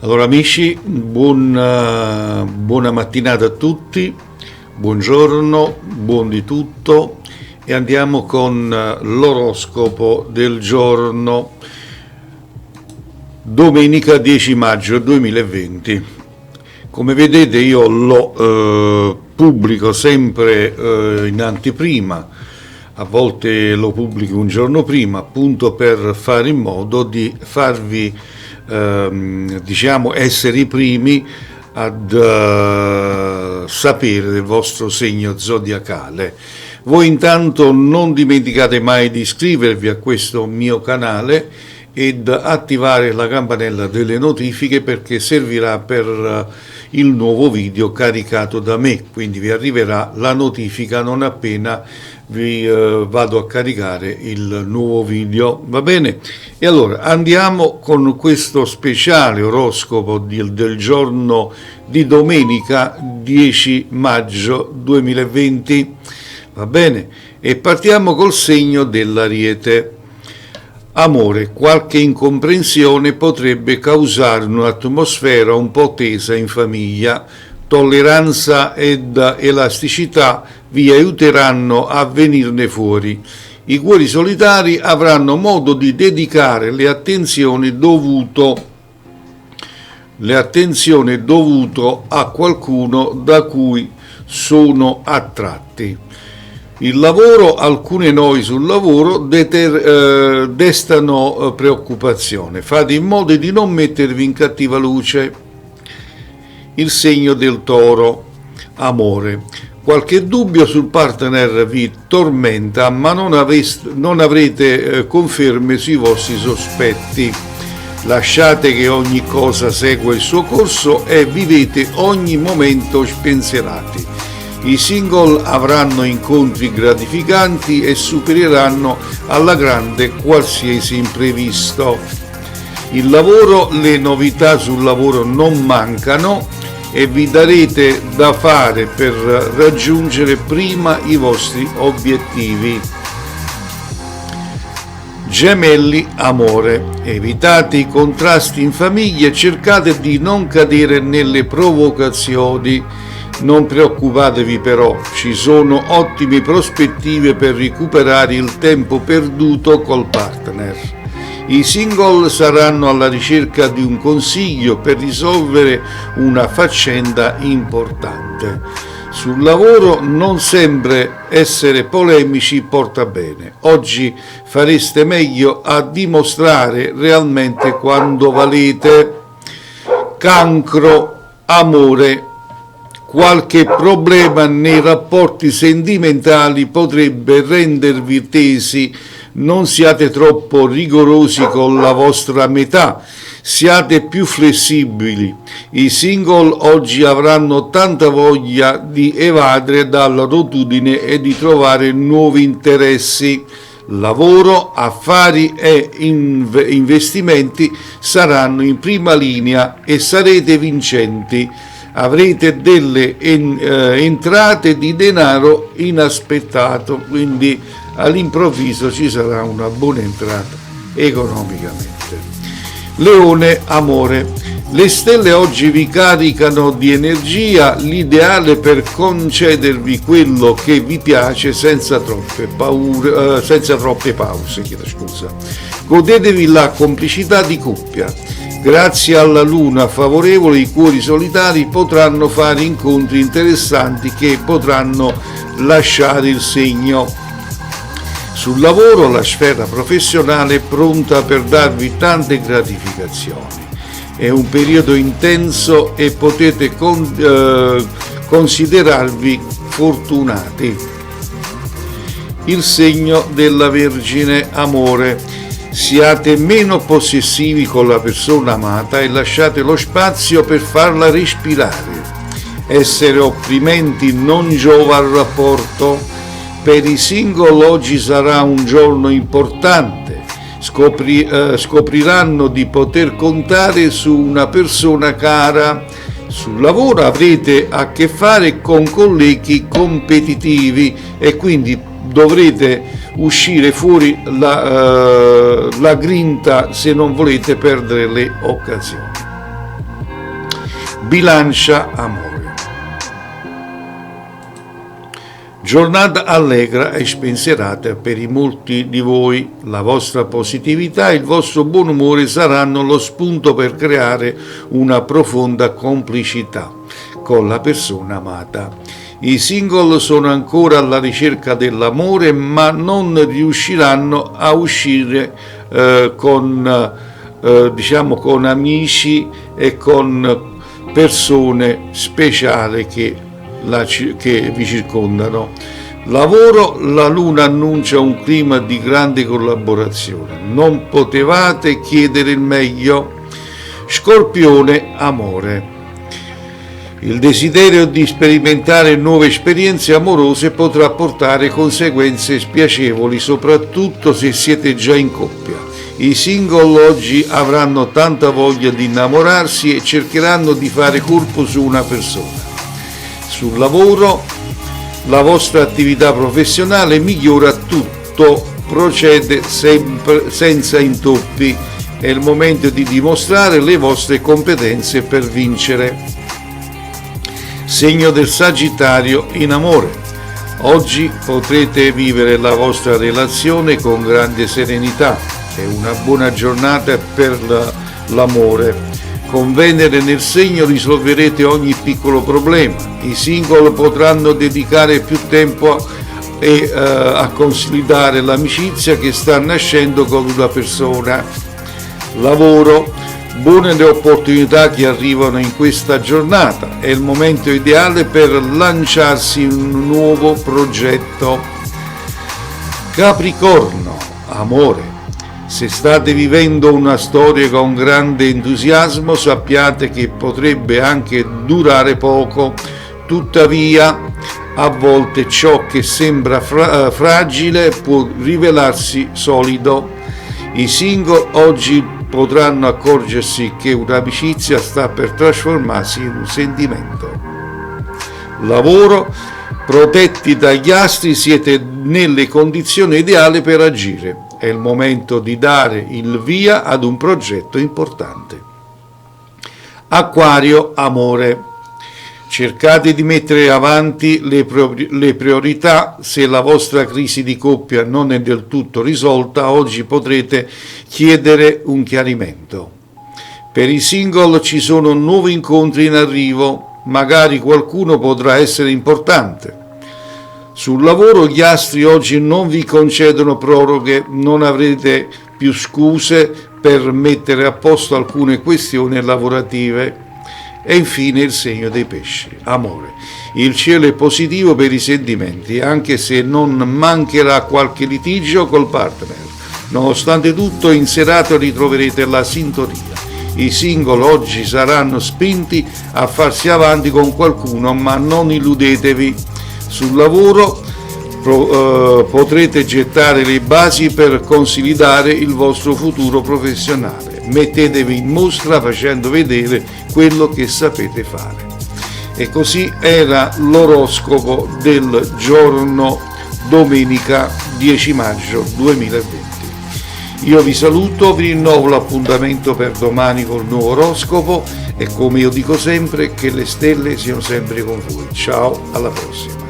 Allora amici, buona mattinata a tutti, buongiorno, buon di tutto e andiamo con l'oroscopo del giorno domenica 10 maggio 2020. Come vedete io lo pubblico sempre in anteprima, a volte lo pubblico un giorno prima, appunto per fare in modo di farvi essere i primi ad sapere del vostro segno zodiacale. Voi intanto non dimenticate mai di iscrivervi a questo mio canale ed attivare la campanella delle notifiche, perché servirà per il nuovo video caricato da me, quindi vi arriverà la notifica non appena vi vado a caricare il nuovo video, va bene? E allora andiamo con questo speciale oroscopo del giorno di domenica 10 maggio 2020, va bene? E partiamo col segno dell'Ariete. Amore, qualche incomprensione potrebbe causare un'atmosfera un po' tesa in famiglia. Tolleranza ed elasticità vi aiuteranno a venirne fuori. I cuori solitari avranno modo di dedicare le attenzioni dovuto a qualcuno da cui sono attratti. Il lavoro, alcune noie sul lavoro destano preoccupazione. Fate in modo di non mettervi in cattiva luce. Il segno del Toro. Amore, qualche dubbio sul partner vi tormenta, ma non avrete conferme sui vostri sospetti. Lasciate che ogni cosa segua il suo corso e vivete ogni momento spensierati. I single avranno incontri gratificanti e supereranno alla grande qualsiasi imprevisto. Il lavoro, le novità sul lavoro non mancano e vi darete da fare per raggiungere prima i vostri obiettivi. Gemelli, amore, evitate i contrasti in famiglia e cercate di non cadere nelle provocazioni. Non preoccupatevi però, ci sono ottime prospettive per recuperare il tempo perduto col partner. I single saranno alla ricerca di un consiglio per risolvere una faccenda importante. Sul lavoro non sempre essere polemici porta bene. Oggi fareste meglio a dimostrare realmente quando valete. Cancro, amore. Qualche problema nei rapporti sentimentali potrebbe rendervi tesi. Non siate troppo rigorosi con la vostra metà, siate più flessibili. I single oggi avranno tanta voglia di evadere dalla routine e di trovare nuovi interessi. Lavoro, affari e investimenti saranno in prima linea e sarete vincenti. Avrete delle entrate di denaro inaspettato, quindi all'improvviso ci sarà una buona entrata economicamente. Leone, amore, le stelle oggi vi caricano di energia, l'ideale per concedervi quello che vi piace senza troppe pause. Godetevi la complicità di coppia. Grazie alla luna favorevole i cuori solitari potranno fare incontri interessanti che potranno lasciare il segno. Sul lavoro la sfera professionale è pronta per darvi tante gratificazioni. È un periodo intenso e potete considerarvi fortunati. Il segno della Vergine, amore. Siate meno possessivi con la persona amata e lasciate lo spazio per farla respirare. Essere opprimenti non giova al rapporto. Per i single oggi sarà un giorno importante. Scopriranno di poter contare su una persona cara. Sul lavoro avrete a che fare con colleghi competitivi e quindi dovrete uscire fuori la grinta se non volete perdere le occasioni. Bilancia amore. Giornata allegra e spensierata per i molti di voi. La vostra positività e il vostro buon umore saranno lo spunto per creare una profonda complicità con la persona amata. I single sono ancora alla ricerca dell'amore, ma non riusciranno a uscire con amici e con persone speciali che vi circondano. Lavoro, la luna annuncia un clima di grande collaborazione. Non potevate chiedere il meglio. Scorpione amore. Il desiderio di sperimentare nuove esperienze amorose potrà portare conseguenze spiacevoli, soprattutto se siete già in coppia. I single oggi avranno tanta voglia di innamorarsi e cercheranno di fare colpo su una persona. Sul lavoro, la vostra attività professionale migliora, tutto procede sempre senza intoppi. È il momento di dimostrare le vostre competenze per vincere. Segno del Sagittario in amore. Oggi potrete vivere la vostra relazione con grande serenità. È una buona giornata per l'amore. Con Venere nel segno risolverete ogni piccolo problema. I single potranno dedicare più tempo a consolidare l'amicizia che sta nascendo con una persona. Lavoro. Buone le opportunità che arrivano in questa giornata. È il momento ideale per lanciarsi in un nuovo progetto. Capricorno, amore. Se state vivendo una storia con grande entusiasmo, sappiate che potrebbe anche durare poco. Tuttavia, a volte ciò che sembra fragile può rivelarsi solido. I single oggi potranno accorgersi che un'amicizia sta per trasformarsi in un sentimento. Lavoro. Protetti dagli astri, siete nelle condizioni ideali per agire. È il momento di dare il via ad un progetto importante. Acquario amore. Cercate di mettere avanti le priorità. Se la vostra crisi di coppia non è del tutto risolta, oggi potrete chiedere un chiarimento. Per i single ci sono nuovi incontri in arrivo, magari qualcuno potrà essere importante. Sul lavoro gli astri oggi non vi concedono proroghe, non avrete più scuse per mettere a posto alcune questioni lavorative. E infine il segno dei pesci, amore. Il cielo è positivo per i sentimenti, anche se non mancherà qualche litigio col partner. Nonostante tutto, in serata ritroverete la sintonia. I single oggi saranno spinti a farsi avanti con qualcuno, ma non illudetevi. Sul lavoro potrete gettare le basi per consolidare il vostro futuro professionale. Mettetevi in mostra facendo vedere quello che sapete fare. E così era l'oroscopo del giorno domenica 10 maggio 2020. Io vi saluto, vi rinnovo l'appuntamento per domani col nuovo oroscopo e, come io dico sempre, che le stelle siano sempre con voi. Ciao, alla prossima.